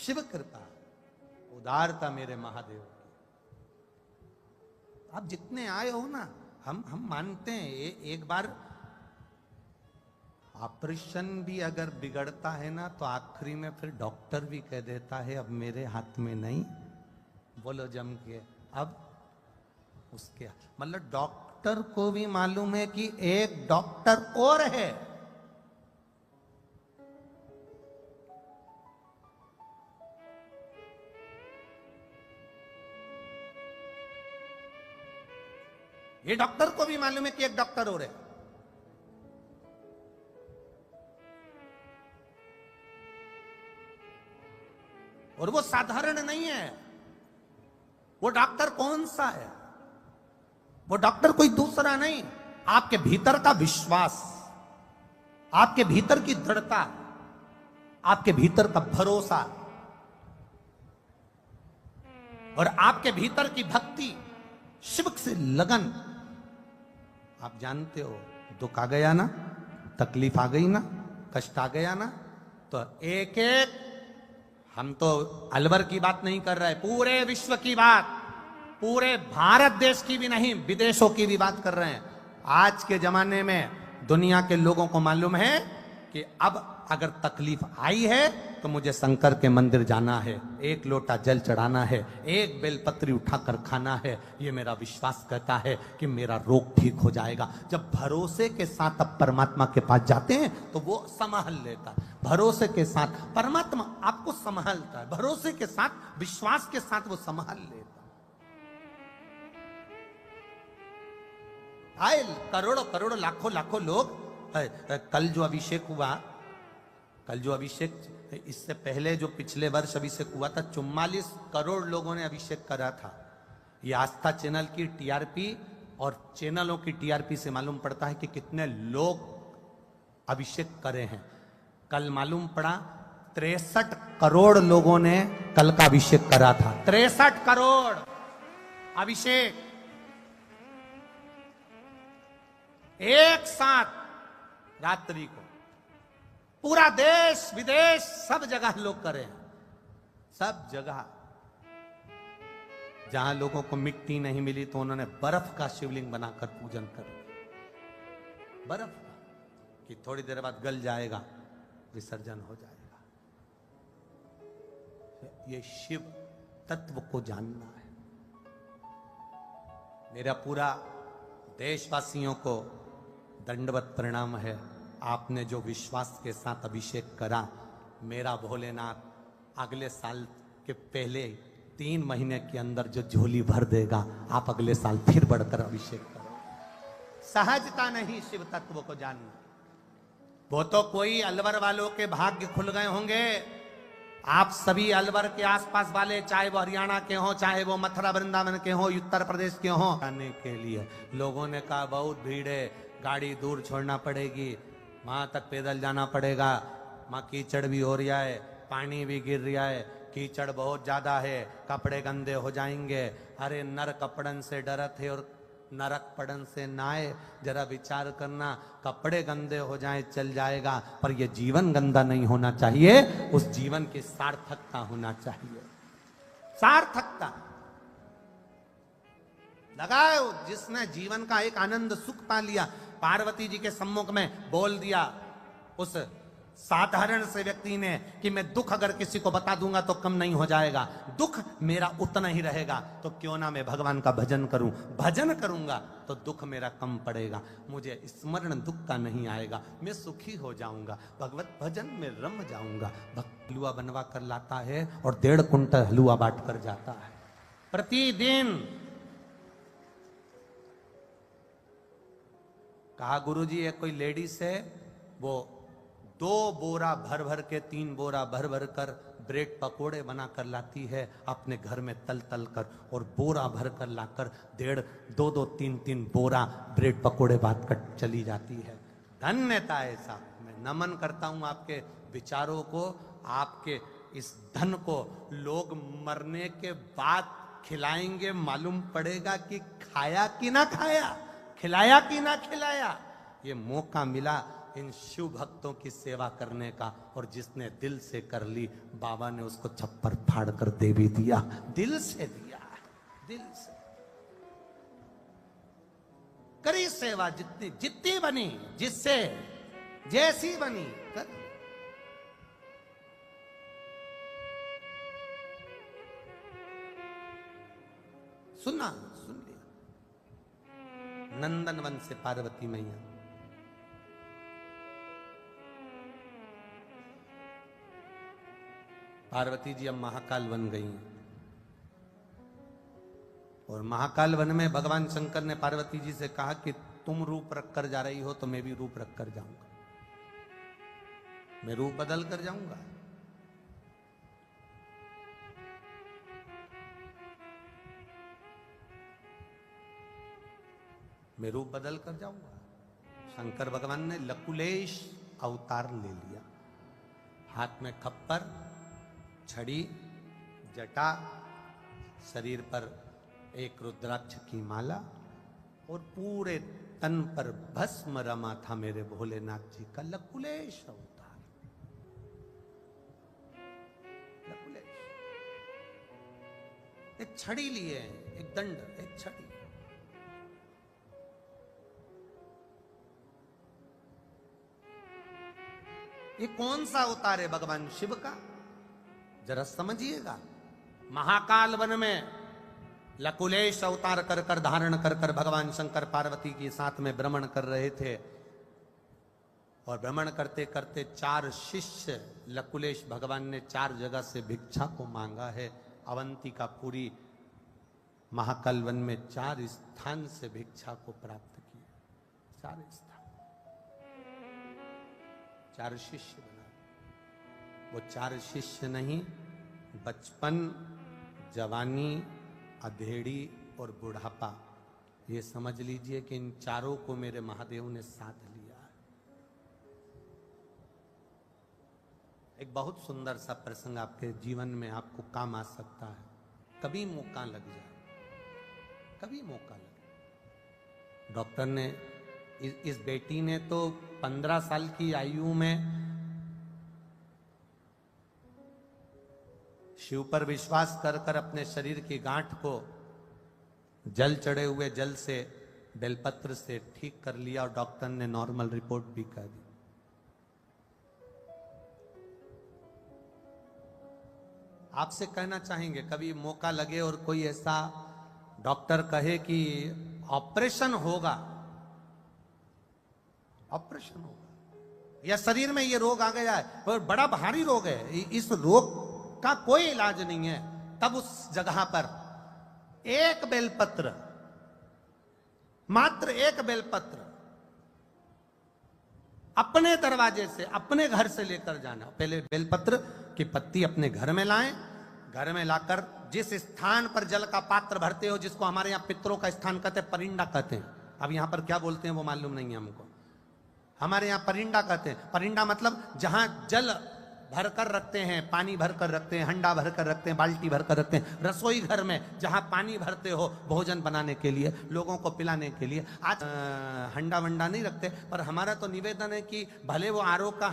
शिव कृपा, उदारता मेरे महादेव की। आप जितने आए हो ना, हम मानते हैं एक बार ऑपरेशन भी अगर बिगड़ता है ना तो आखिरी में फिर डॉक्टर भी कह देता है अब मेरे हाथ में नहीं, बोलो जम के, अब उसके मतलब डॉक्टर को भी मालूम है कि एक डॉक्टर और है। ये डॉक्टर को भी मालूम है कि एक डॉक्टर और है। और वो साधारण नहीं है। वो डॉक्टर कौन सा है? वो डॉक्टर कोई दूसरा नहीं, आपके भीतर का विश्वास, आपके भीतर की दृढ़ता, आपके भीतर का भरोसा और आपके भीतर की भक्ति, शिव से लगन। आप जानते हो, दुख आ गया ना, तकलीफ आ गई ना, कष्ट आ गया ना, तो एक एक, हम तो अलवर की बात नहीं कर रहे, पूरे विश्व की बात, पूरे भारत देश की भी नहीं, विदेशों की भी बात कर रहे हैं। आज के जमाने में दुनिया के लोगों को मालूम है कि अब अगर तकलीफ आई है तो मुझे शंकर के मंदिर जाना है, एक लोटा जल चढ़ाना है, एक बेलपत्री उठाकर खाना है। ये मेरा विश्वास कहता है कि मेरा रोग ठीक हो जाएगा। जब भरोसे के साथ अब परमात्मा के पास जाते हैं तो वो संभाल लेता है। भरोसे के साथ परमात्मा आपको संभालता है, भरोसे के साथ, विश्वास के साथ वो संभाल लेता है। आए करोड़ों करोड़ों लाखों लाखों लोग, कल जो अभिषेक हुआ, कल जो अभिषेक, इससे पहले जो पिछले वर्ष अभिषेक हुआ था, 44 करोड़ लोगों ने अभिषेक करा था। ये आस्था चैनल की टीआरपी और चैनलों की टीआरपी से मालूम पड़ता है कि कितने लोग अभिषेक करे हैं। कल मालूम पड़ा 63 करोड़ लोगों ने कल का अभिषेक करा था। 63 करोड़ अभिषेक एक साथ रात्रि को, पूरा देश विदेश सब जगह लोग करे हैं। सब जगह जहां लोगों को मिट्टी नहीं मिली तो उन्होंने बर्फ का शिवलिंग बनाकर पूजन कर, बर्फ का, कि थोड़ी देर बाद गल जाएगा, विसर्जन हो जाएगा। ये शिव तत्व को जानना है। मेरा पूरा देशवासियों को दंडवत प्रणाम है। आपने जो विश्वास के साथ अभिषेक करा, मेरा भोलेनाथ अगले साल के पहले 3 महीने के अंदर जो झोली भर देगा, आप अगले साल फिर बढ़कर अभिषेक करो। सहजता नहीं शिव तत्व को जानना। वो तो कोई अलवर वालों के भाग्य खुल गए होंगे। आप सभी अलवर के आसपास वाले, चाहे वो हरियाणा के हो, चाहे वो मथुरा वृंदावन के हो, उत्तर प्रदेश के हो, आने के लिए लोगों ने कहा बहुत भीड़ है, गाड़ी दूर छोड़ना पड़ेगी, वहां तक पैदल जाना पड़ेगा, वहां कीचड़ भी हो रहा है, पानी भी गिर रहा है, कीचड़ बहुत ज्यादा है, कपड़े गंदे हो जाएंगे। अरे नर कपड़न से डरत है और नरक पड़न से नाए। जरा विचार करना, कपड़े गंदे हो जाए चल जाएगा, पर यह जीवन गंदा नहीं होना चाहिए। उस जीवन की सार्थकता होना चाहिए, सार्थकता लगाओ। जिसने जीवन का एक आनंद सुख पा लिया, पार्वती जी के सम्मुख में बोल दिया उस साधारण से व्यक्ति ने कि मैं दुख अगर किसी को बता दूंगा तो कम नहीं हो जाएगा, दुख मेरा उतना ही रहेगा, तो क्यों ना मैं भगवान का भजन करूं, भजन करूंगा तो दुख मेरा कम पड़ेगा, मुझे स्मरण दुख का नहीं आएगा, मैं सुखी हो जाऊंगा, भगवत भजन में रम जाऊंगा। भक्त हलवा बनवा कर लाता है और 1.5 कुंटल हलवा बांट कर जाता है प्रतिदिन। कहा गुरुजी एक कोई लेडीज है, वो 2 बोरा भर भर के, 3 बोरा भर भर कर ब्रेड पकोड़े बना कर लाती है अपने घर में तल तल कर, और बोरा भर कर लाकर 1.5, 2, 3 बोरा ब्रेड पकोड़े बांट कर चली जाती है। धन्यता है साहब। मैं नमन करता हूं आपके विचारों को, आपके इस धन को। लोग मरने के बाद खिलाएंगे, मालूम पड़ेगा कि खाया कि ना खाया, खिलाया कि ना खिलाया। ये मौका मिला इन शिव भक्तों की सेवा करने का, और जिसने दिल से कर ली बाबा ने उसको छप्पर फाड़ कर दे भी दिया। दिल से दिया, दिल से करी सेवा, जितनी जितनी बनी, जिससे जैसी बनी कर। सुना, सुन लिया। नंदन वन से पार्वती मैया, पार्वती जी अब महाकाल वन गई हैं, और महाकाल वन में भगवान शंकर ने पार्वती जी से कहा कि तुम रूप रख कर जा रही हो तो मैं भी रूप रख कर जाऊंगा, मैं रूप बदल कर जाऊंगा। मैं रूप बदल कर जाऊंगा। शंकर भगवान ने लकुलेश अवतार ले लिया, हाथ में खप्पर, छड़ी, जटा, शरीर पर एक रुद्राक्ष की माला, और पूरे तन पर भस्म रमा था मेरे भोलेनाथ जी का। लकुलेश अवतार, लकुलेश। एक छड़ी लिए, एक दंड, एक छड़ी। ये कौन सा अवतार है भगवान शिव का, जरा समझिएगा। महाकाल वन में लकुलेश अवतार कर कर, धारण कर कर भगवान शंकर पार्वती के साथ में भ्रमण कर रहे थे, और भ्रमण करते करते 4 शिष्य लकुलेश भगवान ने 4 जगह से भिक्षा को मांगा है। अवंतिका पुरी महाकाल वन में 4 स्थान से भिक्षा को प्राप्त किए, 4 स्थान, 4 शिष्य बना। वो 4 शिष्य नहीं, बचपन, जवानी, अधेड़ी और बुढ़ापा, ये समझ लीजिए कि इन चारों को मेरे महादेव ने साथ लिया। एक बहुत सुंदर सा प्रसंग आपके जीवन में आपको काम आ सकता है, कभी मौका लग जाए, कभी मौका लगे। डॉक्टर ने इस बेटी ने तो 15 साल की आयु में शिव पर विश्वास कर कर अपने शरीर की गांठ को जल चढ़े हुए जल से, बेलपत्र से ठीक कर लिया, और डॉक्टर ने नॉर्मल रिपोर्ट भी कर दी। आपसे कहना चाहेंगे, कभी मौका लगे और कोई ऐसा डॉक्टर कहे कि ऑपरेशन होगा, ऑपरेशन होगा, या शरीर में ये रोग आ गया है और बड़ा भारी रोग है, इस रोग का कोई इलाज नहीं है, तब उस जगह पर एक बेलपत्र, मात्र एक बेलपत्र अपने दरवाजे से, अपने घर से लेकर जाना। पहले बेलपत्र की पत्ती अपने घर में लाएं, घर में लाकर जिस स्थान पर जल का पात्र भरते हो, जिसको हमारे यहाँ पितरों का स्थान कहते हैं, परिंडा कहते हैं, अब यहां पर क्या बोलते हैं वो मालूम नहीं है हमको, हमारे यहाँ परिंडा कहते हैं। परिंडा मतलब जहां जल भर कर रखते हैं, पानी भर कर रखते हैं, हंडा भर कर रखते हैं, बाल्टी भर कर रखते हैं, रसोई घर में जहां पानी भरते हो भोजन बनाने के लिए, लोगों को पिलाने के लिए। आज हंडा वंडा नहीं रखते, पर हमारा तो निवेदन है कि भले वो आरओ का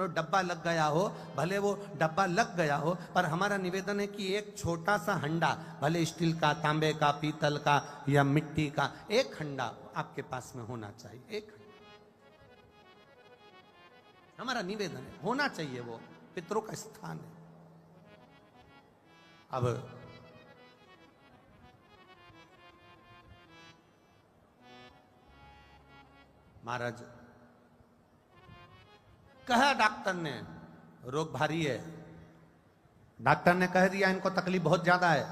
डब्बा लग गया हो, भले वो डब्बा लग गया हो, पर हमारा निवेदन है कि एक छोटा सा हंडा, भले स्टील का, तांबे का, पीतल का या मिट्टी का, एक हंडा आपके पास में होना चाहिए। एक हमारा निवेदन है, होना चाहिए, वो पितरों का स्थान है। अब महाराज कहा डॉक्टर ने रोग भारी है, डॉक्टर ने कह दिया इनको तकलीफ बहुत ज्यादा है,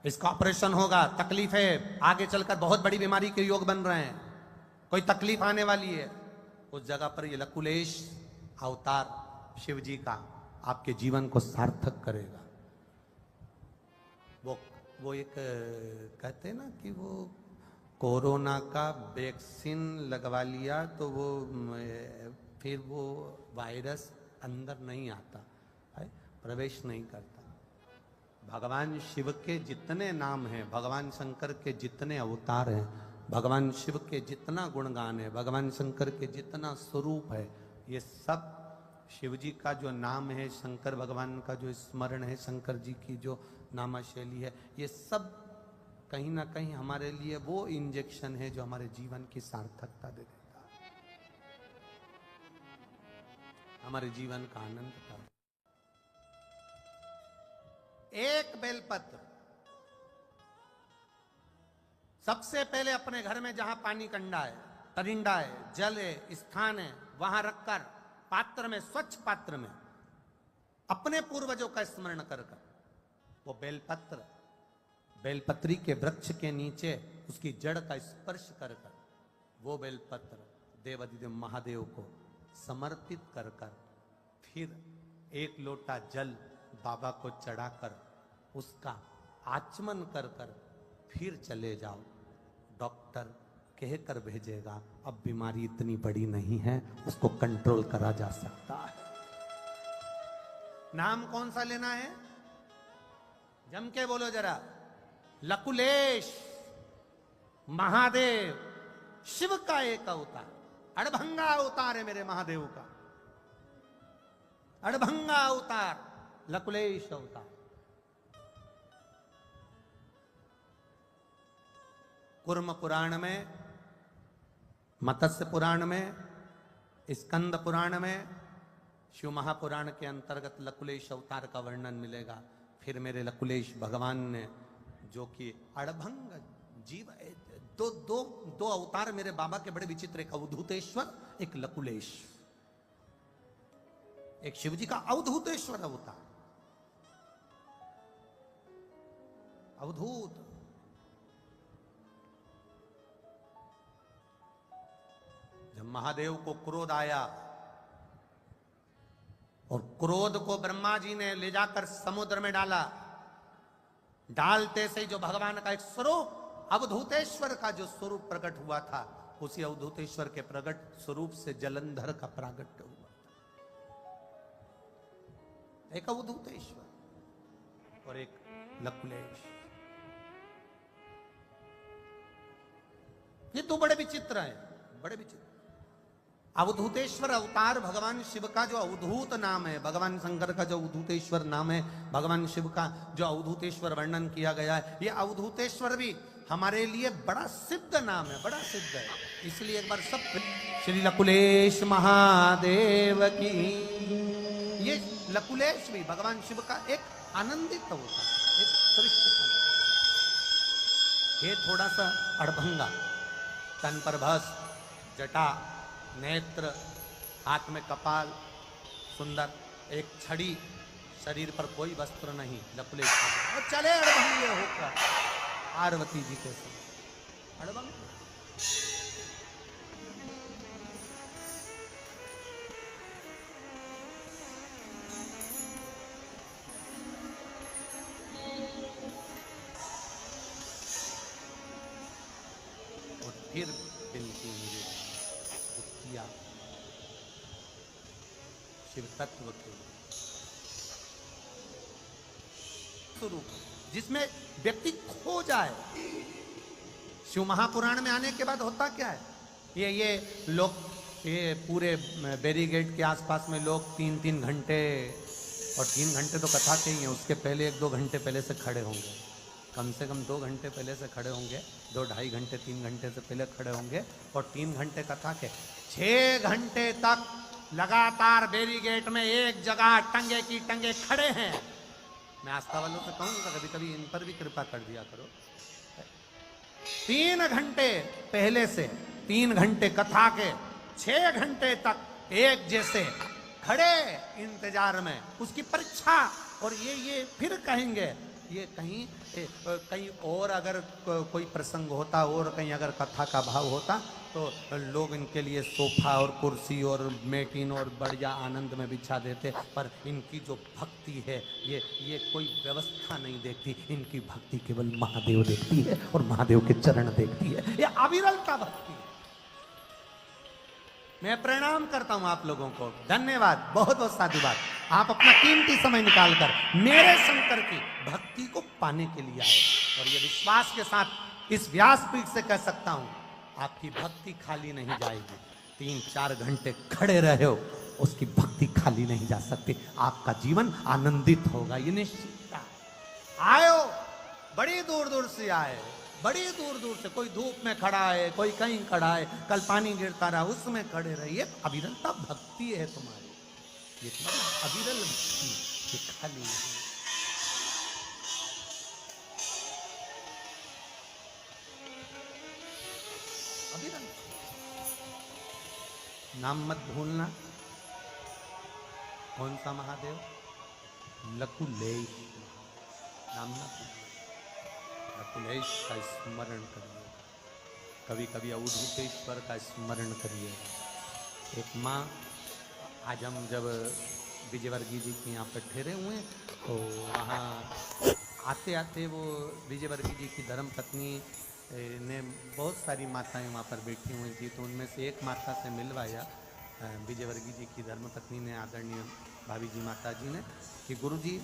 इसका ऑपरेशन होगा, तकलीफ है, आगे चलकर बहुत बड़ी बीमारी के योग बन रहे हैं, कोई तकलीफ आने वाली है। उस जगह पर ये लकुलेश अवतार शिव जी का आपके जीवन को सार्थक करेगा। वो एक कहते हैं ना कि वो कोरोना का वैक्सीन लगवा लिया तो वो फिर वो वायरस अंदर नहीं आता है, प्रवेश नहीं करता। भगवान शिव के जितने नाम हैं, भगवान शंकर के जितने अवतार हैं, भगवान शिव के जितना गुणगान है, भगवान शंकर के जितना स्वरूप है, ये सब शिव जी का जो नाम है, शंकर भगवान का जो स्मरण है, शंकर जी की जो नामा शैली है, ये सब कहीं ना कहीं हमारे लिए वो इंजेक्शन है जो हमारे जीवन की सार्थकता दे देता है, हमारे जीवन का आनंद का। एक बेलपत्र सबसे पहले अपने घर में जहां पानी कंडा है, तरिंडा है, जल है, स्थान है, वहां रखकर पात्र में, स्वच्छ पात्र में अपने पूर्वजों का स्मरण कर वो बेलपत्र, बेलपत्री के वृक्ष के नीचे उसकी जड़ का स्पर्श कर वो बेलपत्र देवाधिदेव महादेव को समर्पित कर फिर एक लोटा जल बाबा को चढ़ाकर उसका आचमन कर फिर चले जाओ। डॉक्टर कहकर भेजेगा अब बीमारी इतनी बड़ी नहीं है, उसको कंट्रोल करा जा सकता है। नाम कौन सा लेना है? जम के बोलो जरा। लकुलेश महादेव, शिव का एक अवतार, अड़भंगा अवतार है मेरे महादेव का, अड़भंगा अवतार, लकुलेश अवतार। कुर्म पुराण में, मत्स्य पुराण में, स्कंद पुराण में, शिव महापुराण के अंतर्गत लकुलेश अवतार का वर्णन मिलेगा। फिर मेरे लकुलेश भगवान ने, जो कि अड़भंग जीव, दो अवतार मेरे बाबा के बड़े विचित्र, एक अवधूतेश्वर, एक लकुलेश। एक शिव जी का अवधूतेश्वर अवतार, अवधूत। जब महादेव को क्रोध आया और क्रोध को ब्रह्मा जी ने ले जाकर समुद्र में डाला, डालते से जो भगवान का एक स्वरूप, अवधूतेश्वर का जो स्वरूप प्रकट हुआ था, उसी अवधूतेश्वर के प्रकट स्वरूप से जलंधर का प्रागट्य हुआ। एक अवधूतेश्वर और एक लकुलेश। ये तो बड़े विचित्र हैं, बड़े विचित्र। अवधूतेश्वर अवतार भगवान शिव का जो अवधूत नाम है, भगवान शंकर का जो अवधूतेश्वर नाम है, भगवान शिव का जो अवधूतेश्वर वर्णन किया गया है, ये अवधूतेश्वर भी हमारे लिए बड़ा सिद्ध नाम है, बड़ा सिद्ध है। इसलिए एक बार सब श्री लकुलेश महादेव की। ये लकुलेश भी भगवान शिव का एक आनंदित अवतार, एक सृष्टि। ये थोड़ा सा अड़भंगा, तन पर भस्म, जटा, नेत्र, हाथ में कपाल, सुंदर, एक छड़ी, शरीर पर कोई वस्त्र नहीं, लकुलेश और चले अड़भंगे होकर पार्वती जी के साथ। अड़भंग और फिर बिनती मुझे किया शिव तत्व के स्वरूप, जिसमें व्यक्ति खो जाए। शिव महापुराण में आने के बाद होता क्या है, ये लोग, ये पूरे बैरिकेड के आसपास में लोग 3-3 घंटे, और 3 घंटे तो कथा के ही है, उसके पहले 1-2 घंटे पहले से खड़े होंगे, कम से कम 2 घंटे पहले से खड़े होंगे, 2-2.5 घंटे 3 घंटे से पहले खड़े होंगे, और 3 घंटे कथा के 6 घंटे तक लगातार बैरिकेड में एक जगह टंगे की टंगे खड़े हैं। मैं आस्था वालों से कहूंगा कभी कभी इन पर भी कृपा कर दिया करो। 3 घंटे पहले से 3 घंटे कथा के 6 घंटे तक एक जैसे खड़े इंतजार में, उसकी परीक्षा। और ये फिर कहेंगे, ये कहीं और अगर कोई प्रसंग होता और कहीं अगर कथा का भाव होता तो लोग इनके लिए सोफा और कुर्सी और मेटिन और बढ़िया आनंद में बिछा देते, पर इनकी जो भक्ति है ये कोई व्यवस्था नहीं देखती, इनकी भक्ति केवल महादेव देखती है और महादेव के चरण देखती है। ये अविरलता भक्ति है। मैं प्रणाम करता हूं आप लोगों को, धन्यवाद, बहुत बहुत साधुवाद। आप अपना कीमती समय निकालकर मेरे शंकर की भक्ति को पाने के लिए आए, और ये विश्वास के साथ इस व्यासपीठ से कह सकता हूं, आपकी भक्ति खाली नहीं जाएगी। 3-4 घंटे खड़े रहे हो, उसकी भक्ति खाली नहीं जा सकती। आपका जीवन आनंदित होगा, ये निश्चित। आयो, बड़ी दूर दूर से आए, बड़ी दूर दूर से। कोई धूप में खड़ा है, कोई कहीं खड़ा है, कल पानी गिरता रहा उसमें खड़े रहे। ये अविरलता भक्ति है तुम्हारी, ये तुम्हारी अविरल भक्ति, ये खाली नहीं। अविरल नाम मत भूलना। कौन सा महादेव? लकुलेश नाम ना भूलना। लकुलेश का स्मरण करिए, कभी कभी अवधूतेश्वर का स्मरण करिए। एक माँ, आज हम जब विजयवर्गीय जी के यहाँ पर ठहरे हुए तो वहाँ आते आते वो विजयवर्गीय जी की धर्मपत्नी ने बहुत सारी माताएं वहाँ पर बैठी हुई थी, तो उनमें से एक माता से मिलवाया विजयवर्गीय जी की धर्मपत्नी ने, आदरणीय भाभी जी माता जी ने, कि गुरुजी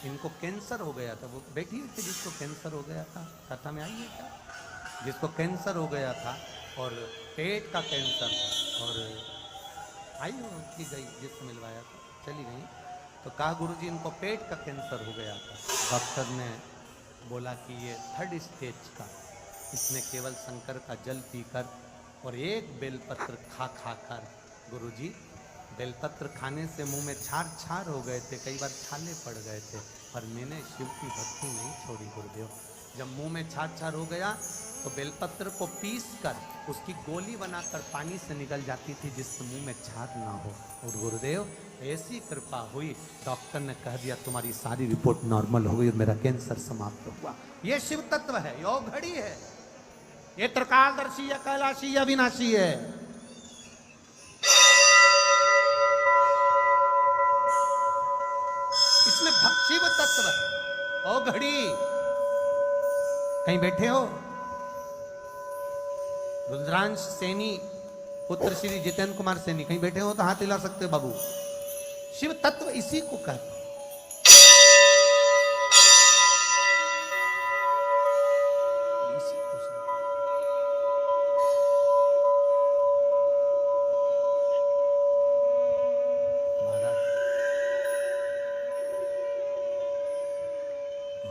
इनको कैंसर हो गया था। वो बैठी हुई थी जिसको कैंसर हो गया था, कथा में आई है क्या? जिसको कैंसर हो गया था और पेट का कैंसर था, और आई उनकी गई, जिसको मिलवाया था चली गई, तो कहा गुरुजी इनको पेट का कैंसर हो गया था। डॉक्टर ने बोला कि ये 3rd स्टेज का, इसने केवल शंकर का जल पीकर और एक बेलपत्र खा कर, गुरुजी बेलपत्र खाने से मुंह में छार छार हो गए थे, कई बार छाले पड़ गए थे, पर मैंने शिव की भक्ति नहीं छोड़ी गुरुदेव। जब मुंह में छार छार हो गया तो बेलपत्र को पीस कर उसकी गोली बनाकर पानी से निकल जाती थी, जिससे मुंह में छार ना हो। और गुरुदेव ऐसी कृपा हुई, डॉक्टर ने कह दिया तुम्हारी सारी रिपोर्ट नॉर्मल हो गई और मेरा कैंसर समाप्त हुआ। ये शिव तत्व है, योग घड़ी है, ये त्रिकालदर्शी या कैलाशी या विनाशी है। इसमें शिव तत्व है। ओ घड़ी, कहीं बैठे हो? रुद्रांश सैनी पुत्र श्री जितेंद्र कुमार सैनी, कहीं बैठे हो तो हाथ हिला सकते हो बाबू। शिव तत्व इसी को कहते हैं।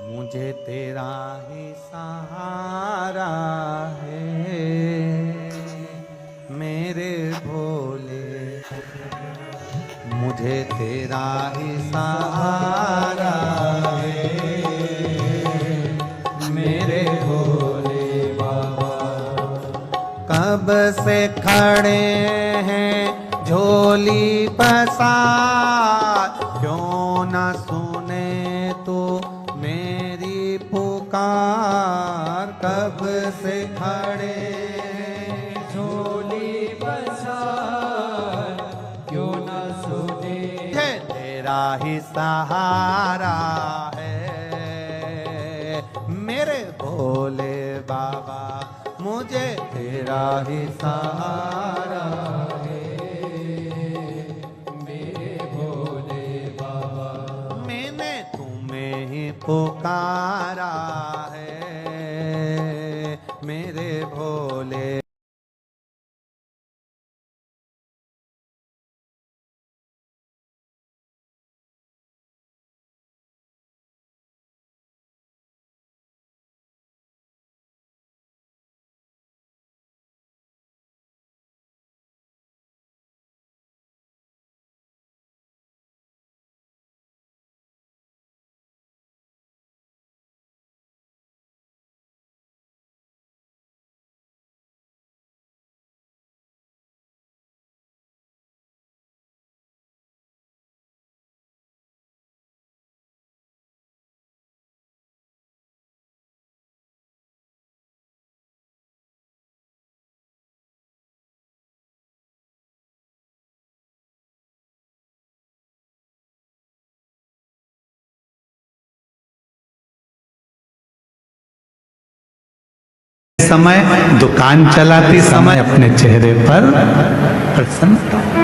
मुझे तेरा ही सहारा है मेरे भोले, मुझे तेरा ही सहारा है मेरे भोले बाबा। कब से खड़े हैं झोली पसार, क्यों न सुने तो मेरी पुकार। कब से खड़े झोली पसार, क्यों न सुने तेरा ही सहारा है मेरे भोले बाबा। मुझे तेरा ही सहारा है मेरे भोले बाबा। मैंने तुम्हें ही पुकारा है मेरे भोले। समय दुकान चलाती समय अपने चेहरे पर प्रसन्नता।